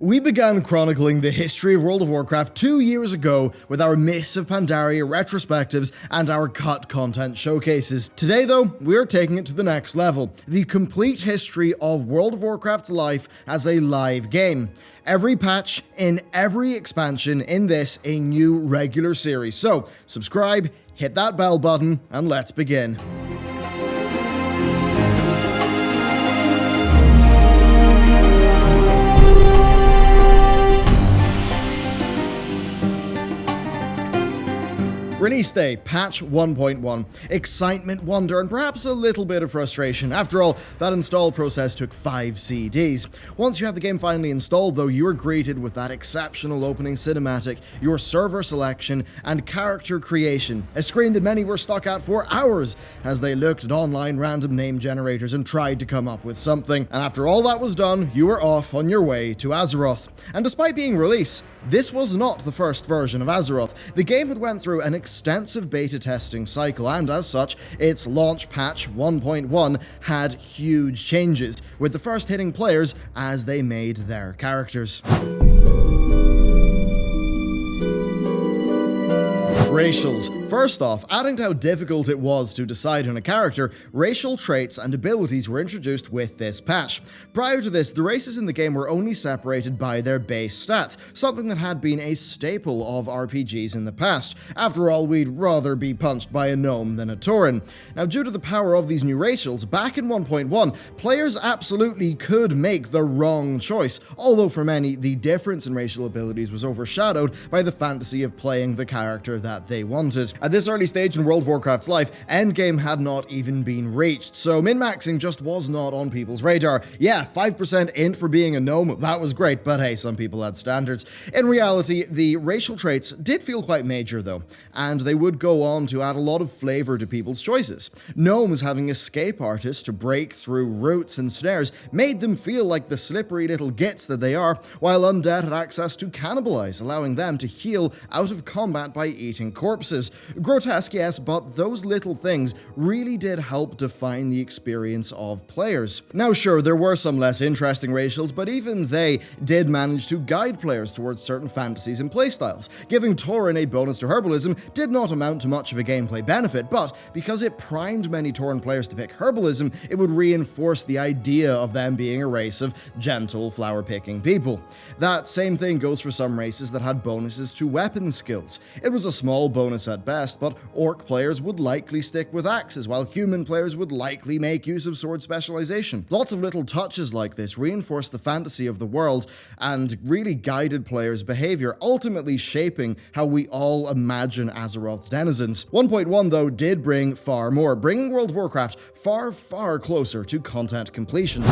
We began chronicling the history of World of Warcraft 2 years ago with our Mists of Pandaria retrospectives and our cut content showcases. Today though, we're taking it to the next level, the complete history of World of Warcraft's life as a live game. Every patch in every expansion in this a new regular series. So subscribe, hit that bell button, and let's begin. Release day, patch 1.1. Excitement, wonder, and perhaps a little bit of frustration. After all, that install process took 5 CDs. Once you had the game finally installed though, you were greeted with that exceptional opening cinematic, your server selection, and character creation. A screen that many were stuck at for hours as they looked at online random name generators and tried to come up with something. And after all that was done, you were off on your way to Azeroth. And despite being released, this was not the first version of Azeroth. The game had went through an extensive beta testing cycle, and as such, its launch patch 1.1 had huge changes, with the first hitting players as they made their characters. Racials. First off, adding to how difficult it was to decide on a character, racial traits and abilities were introduced with this patch. Prior to this, the races in the game were only separated by their base stats, something that had been a staple of RPGs in the past. After all, we'd rather be punched by a gnome than a tauren. Now, due to the power of these new racials, back in 1.1, players absolutely could make the wrong choice, although for many, the difference in racial abilities was overshadowed by the fantasy of playing the character that they wanted. At this early stage in World of Warcraft's life, endgame had not even been reached, so min-maxing just was not on people's radar. Yeah, 5% int for being a gnome, that was great, but hey, some people had standards. In reality, the racial traits did feel quite major though, and they would go on to add a lot of flavor to people's choices. Gnomes having escape artists to break through roots and snares made them feel like the slippery little gits that they are, while undead had access to cannibalize, allowing them to heal out of combat by eating corpses. Grotesque, yes, but those little things really did help define the experience of players. Now sure, there were some less interesting racials, but even they did manage to guide players towards certain fantasies and playstyles. Giving tauren a bonus to herbalism did not amount to much of a gameplay benefit, but because it primed many tauren players to pick herbalism, it would reinforce the idea of them being a race of gentle, flower-picking people. That same thing goes for some races that had bonuses to weapon skills. It was a small bonus at best, but orc players would likely stick with axes, while human players would likely make use of sword specialization. Lots of little touches like this reinforced the fantasy of the world and really guided players' behavior, ultimately shaping how we all imagine Azeroth's denizens. 1.1 though did bring far more, bringing World of Warcraft far, far closer to content completion.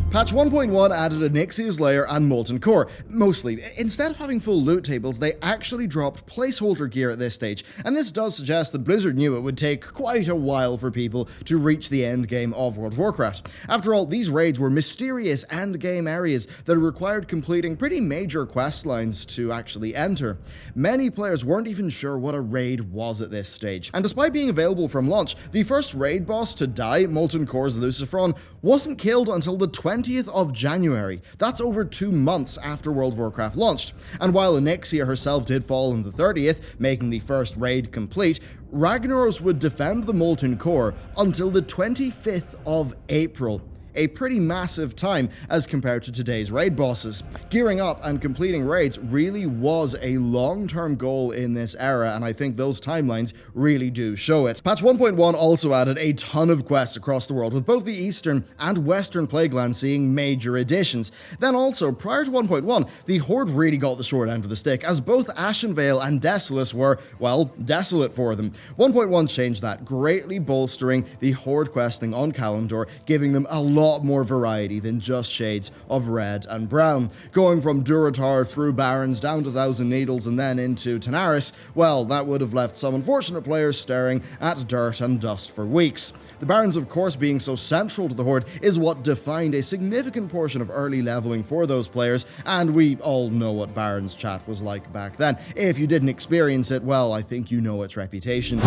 Patch 1.1 added a Nyxia's Lair and Molten Core. Mostly, instead of having full loot tables, they actually dropped placeholder gear at this stage, and this does suggest that Blizzard knew it would take quite a while for people to reach the end game of World of Warcraft. After all, these raids were mysterious end game areas that required completing pretty major quest lines to actually enter. Many players weren't even sure what a raid was at this stage, and despite being available from launch, the first raid boss to die, Molten Core's Lucifron, wasn't killed until the 20th of January. That's over 2 months after World of Warcraft launched. And while Nyxia herself did fall on the 30th, making the first raid complete, Ragnaros would defend the Molten Core until the 25th of April. A pretty massive time as compared to today's raid bosses. Gearing up and completing raids really was a long-term goal in this era, and I think those timelines really do show it. Patch 1.1 also added a ton of quests across the world, with both the Eastern and Western Plaguelands seeing major additions. Then also, prior to 1.1, the Horde really got the short end of the stick, as both Ashenvale and Desolace were, well, desolate for them. 1.1 changed that, greatly bolstering the Horde questing on Kalimdor, giving them a lot more variety than just shades of red and brown. Going from Durotar through Barrens down to Thousand Needles and then into Tanaris, well, that would have left some unfortunate players staring at dirt and dust for weeks. The Barrens, of course, being so central to the Horde is what defined a significant portion of early leveling for those players, and we all know what Barrens chat was like back then. If you didn't experience it, well, I think you know its reputation.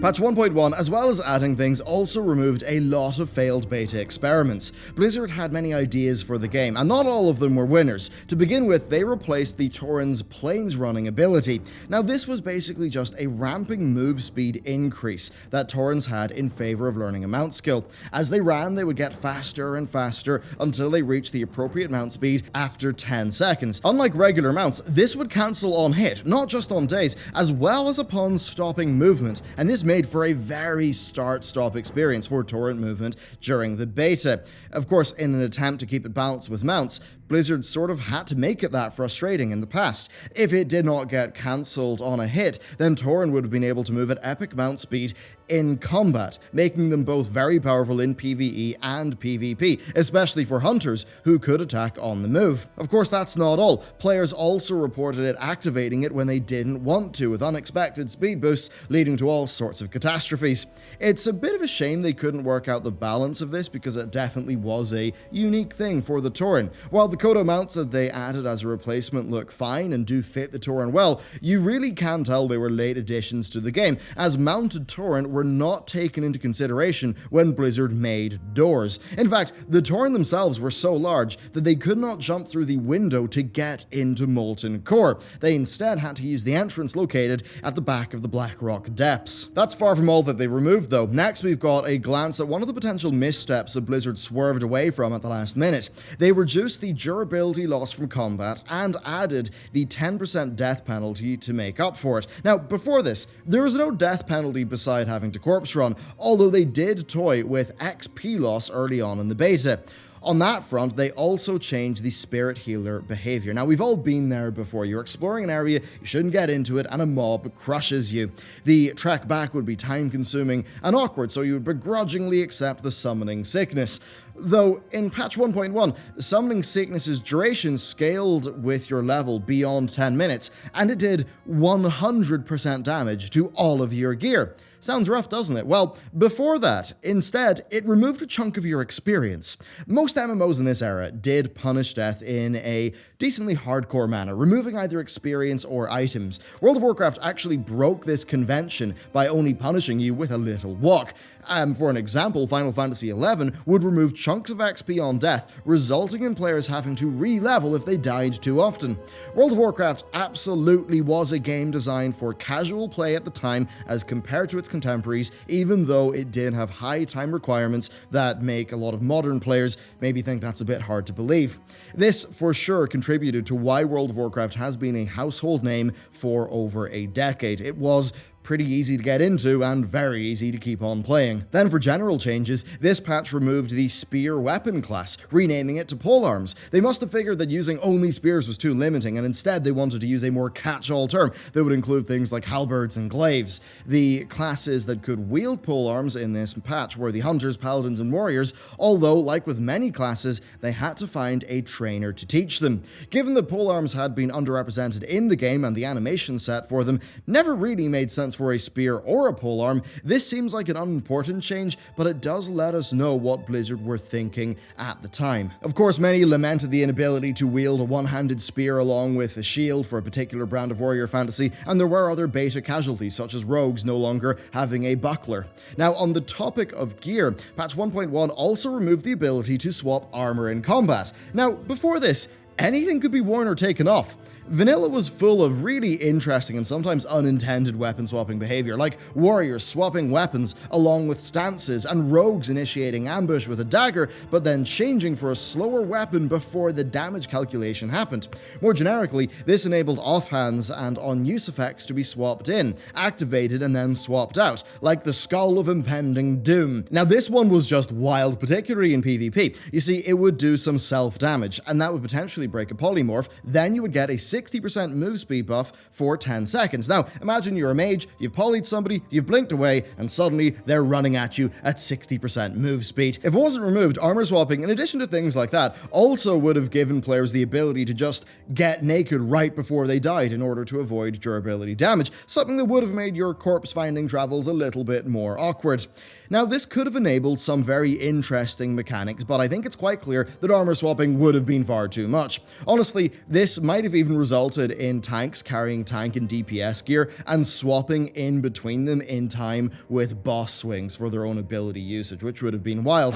Patch 1.1, as well as adding things, also removed a lot of failed beta experiments. Blizzard had many ideas for the game, and not all of them were winners. To begin with, they replaced the Tauren's plains running ability. Now this was basically just a ramping move speed increase that Taurens had in favor of learning a mount skill. As they ran, they would get faster and faster until they reached the appropriate mount speed after 10 seconds. Unlike regular mounts, this would cancel on hit, not just on days, as well as upon stopping movement, and this made for a very start-stop experience for torrent movement during the beta. Of course, in an attempt to keep it balanced with mounts, Blizzard sort of had to make it that frustrating in the past. If it did not get cancelled on a hit, then Tauren would have been able to move at epic mount speed in combat, making them both very powerful in PvE and PvP, especially for hunters who could attack on the move. Of course, that's not all. Players also reported it activating it when they didn't want to, with unexpected speed boosts leading to all sorts of catastrophes. It's a bit of a shame they couldn't work out the balance of this, because it definitely was a unique thing for the Tauren. While the Kodo mounts that they added as a replacement look fine and do fit the Tauren well, you really can tell they were late additions to the game, as mounted Tauren were not taken into consideration when Blizzard made doors. In fact, the Tauren themselves were so large that they could not jump through the window to get into Molten Core. They instead had to use the entrance located at the back of the Blackrock Depths. That's far from all that they removed though. Next, we've got a glance at one of the potential missteps that Blizzard swerved away from at the last minute. They reduced the durability loss from combat and added the 10% death penalty to make up for it. Now, before this, there was no death penalty beside having to corpse run, although they did toy with XP loss early on in the beta. On that front, they also changed the spirit healer behavior. Now, we've all been there before. You're exploring an area, you shouldn't get into it, and a mob crushes you. The trek back would be time-consuming and awkward, so you would begrudgingly accept the summoning sickness. Though, in patch 1.1, summoning sickness's duration scaled with your level beyond 10 minutes, and it did 100% damage to all of your gear. Sounds rough, doesn't it? Well, before that, instead, it removed a chunk of your experience. Most MMOs in this era did punish death in a decently hardcore manner, removing either experience or items. World of Warcraft actually broke this convention by only punishing you with a little walk. For an example, Final Fantasy XI would remove chunks of XP on death, resulting in players having to re-level if they died too often. World of Warcraft absolutely was a game designed for casual play at the time as compared to its contemporaries, even though it did have high time requirements that make a lot of modern players maybe think that's a bit hard to believe. This for sure contributed to why World of Warcraft has been a household name for over a decade. It was pretty easy to get into and very easy to keep on playing. Then for general changes, this patch removed the spear weapon class, renaming it to polearms. They must have figured that using only spears was too limiting, and instead they wanted to use a more catch-all term that would include things like halberds and glaives. The classes that could wield polearms in this patch were the hunters, paladins, and warriors, although, like with many classes, they had to find a trainer to teach them. Given that polearms had been underrepresented in the game and the animation set for them never really made sense for a spear or a polearm, this seems like an unimportant change, but it does let us know what Blizzard were thinking at the time. Of course, many lamented the inability to wield a one-handed spear along with a shield for a particular brand of warrior fantasy, and there were other beta casualties, such as rogues no longer having a buckler. Now, on the topic of gear, patch 1.1 also removed the ability to swap armor in combat. Now, before this, anything could be worn or taken off. Vanilla was full of really interesting and sometimes unintended weapon swapping behavior, like warriors swapping weapons along with stances and rogues initiating ambush with a dagger, but then changing for a slower weapon before the damage calculation happened. More generically, this enabled offhands and on-use effects to be swapped in, activated and then swapped out, like the Skull of Impending Doom. Now this one was just wild, particularly in PvP. You see, it would do some self-damage, and that would potentially break a polymorph, then you would get a 60% move speed buff for 10 seconds. Now, imagine you're a mage, you've polyed somebody, you've blinked away, and suddenly they're running at you at 60% move speed. If it wasn't removed, armor swapping, in addition to things like that, also would have given players the ability to just get naked right before they died in order to avoid durability damage, something that would have made your corpse finding travels a little bit more awkward. Now, this could have enabled some very interesting mechanics, but I think it's quite clear that armor swapping would have been far too much. Honestly, this might have even resulted in tanks carrying tank and DPS gear and swapping in between them in time with boss swings for their own ability usage, which would have been wild.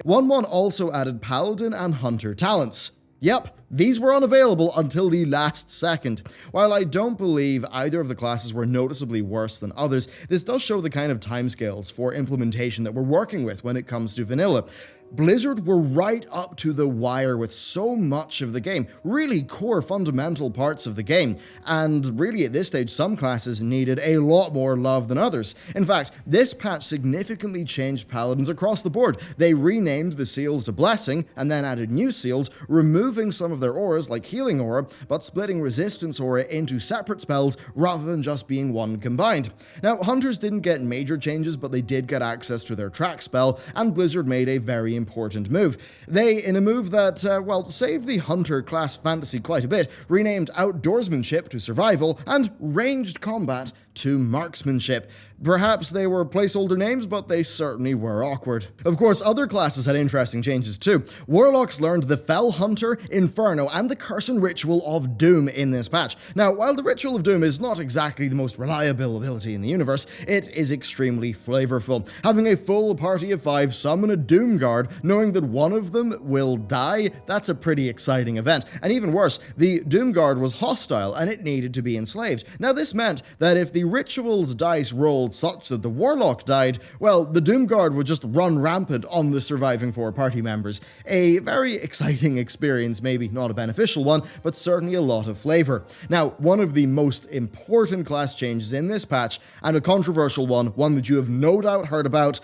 1.1 also added Paladin and Hunter talents. Yep, these were unavailable until the last second. While I don't believe either of the classes were noticeably worse than others, this does show the kind of timescales for implementation that we're working with when it comes to vanilla. Blizzard were right up to the wire with so much of the game, really core fundamental parts of the game, and really at this stage some classes needed a lot more love than others. In fact, this patch significantly changed Paladins across the board. They renamed the seals to Blessing, and then added new seals, removing some of their auras like Healing Aura, but splitting Resistance Aura into separate spells rather than just being one combined. Now, Hunters didn't get major changes, but they did get access to their track spell, and Blizzard made a very important move. They, in a move that, saved the Hunter class fantasy quite a bit, renamed Outdoorsmanship to Survival and Ranged Combat to Marksmanship. Perhaps they were placeholder names, but they certainly were awkward. Of course, other classes had interesting changes too. Warlocks learned the Fell Hunter, Inferno, and the Curse and Ritual of Doom in this patch. Now, while the Ritual of Doom is not exactly the most reliable ability in the universe, it is extremely flavorful. Having a full party of 5 summon a Doom Guard, knowing that one of them will die, that's a pretty exciting event. And even worse, the Doom Guard was hostile and it needed to be enslaved. Now, this meant that if the Ritual's dice rolled such that the Warlock died, well, the Doom Guard would just run rampant on the surviving 4 party members. A very exciting experience, maybe not a beneficial one, but certainly a lot of flavor. Now, one of the most important class changes in this patch, and a controversial one that you have no doubt heard about,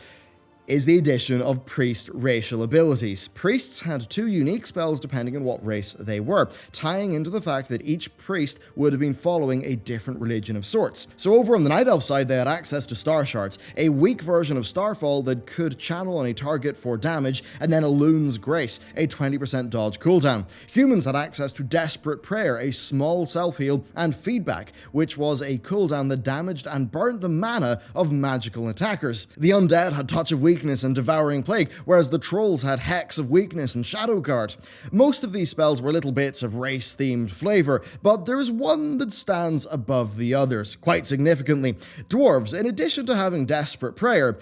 is the addition of priest racial abilities. Priests had 2 unique spells depending on what race they were, tying into the fact that each priest would have been following a different religion of sorts. So over on the Night Elf side, they had access to Star Shards, a weak version of Starfall that could channel on a target for damage, and then a Loon's Grace, a 20% dodge cooldown. Humans had access to Desperate Prayer, a small self-heal, and Feedback, which was a cooldown that damaged and burnt the mana of magical attackers. The Undead had Touch of Weakness and Devouring Plague, whereas the Trolls had Hex of Weakness and Shadow Guard. Most of these spells were little bits of race-themed flavor, but there is one that stands above the others, quite significantly. Dwarves, in addition to having Desperate Prayer,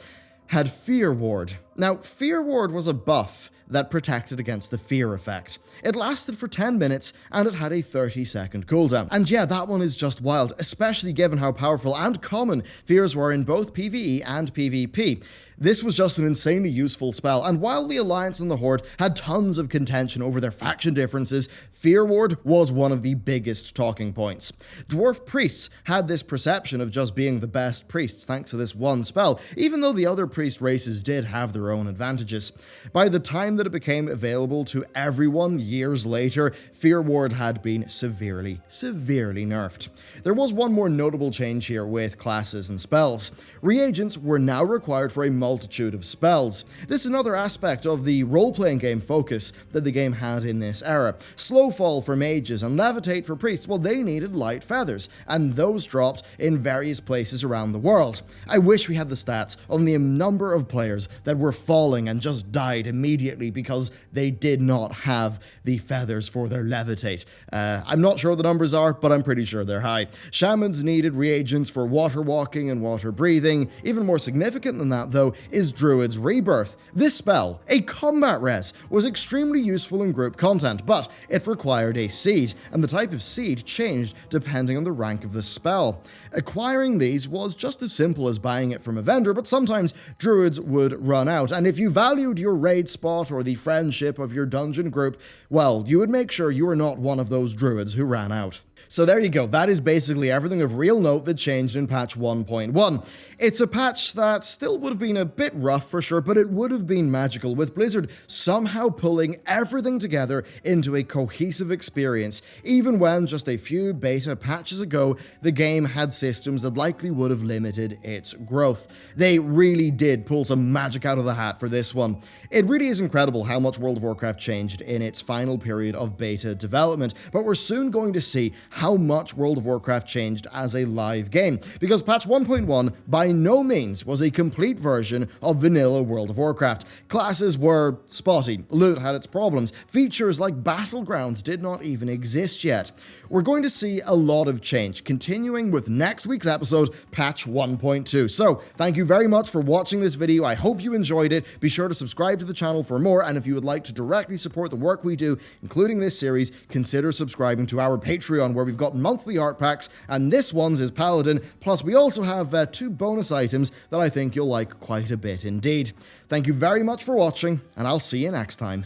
had Fear Ward. Now, Fear Ward was a buff that protected against the fear effect. It lasted for 10 minutes, and it had a 30-second cooldown. And yeah, that one is just wild, especially given how powerful and common fears were in both PvE and PvP. This was just an insanely useful spell, and while the Alliance and the Horde had tons of contention over their faction differences, Fear Ward was one of the biggest talking points. Dwarf priests had this perception of just being the best priests thanks to this one spell, even though the other priest races did have their own advantages. By the time that it became available to everyone years later, Fear Ward had been severely nerfed. There was one more notable change here with classes and spells. Reagents were now required for a multitude of spells. This is another aspect of the role-playing game focus that the game had in this era. Slowfall for mages and Levitate for priests, well, they needed light feathers, and those dropped in various places around the world. I wish we had the stats on the number of players that were falling and just died immediately because they did not have the feathers for their Levitate. I'm not sure what the numbers are, but I'm pretty sure they're high. Shamans needed reagents for water walking and water breathing. Even more significant than that, though, is Druid's Rebirth. This spell, a combat res, was extremely useful in group content, but it required a seed, and the type of seed changed depending on the rank of the spell. Acquiring these was just as simple as buying it from a vendor, but sometimes druids would run out, and if you valued your raid spot or the friendship of your dungeon group, well, you would make sure you were not one of those druids who ran out. So there you go, that is basically everything of real note that changed in patch 1.1. It's a patch that still would have been a bit rough for sure, but it would have been magical, with Blizzard somehow pulling everything together into a cohesive experience, even when just a few beta patches ago, the game had systems that likely would have limited its growth. They really did pull some magic out of the hat for this one. It really is incredible incredible how much World of Warcraft changed in its final period of beta development, but we're soon going to see how much World of Warcraft changed as a live game, because patch 1.1 by no means was a complete version of vanilla World of Warcraft. Classes were spotty, loot had its problems, features like Battlegrounds did not even exist yet. We're going to see a lot of change, continuing with next week's episode, patch 1.2. So, thank you very much for watching this video. I hope you enjoyed it. Be sure to subscribe to the channel for more, and if you would like to directly support the work we do, including this series, consider subscribing to our Patreon, where we've got monthly art packs, and this one's is Paladin, plus we also have 2 bonus items that I think you'll like quite a bit indeed. Thank you very much for watching, and I'll see you next time.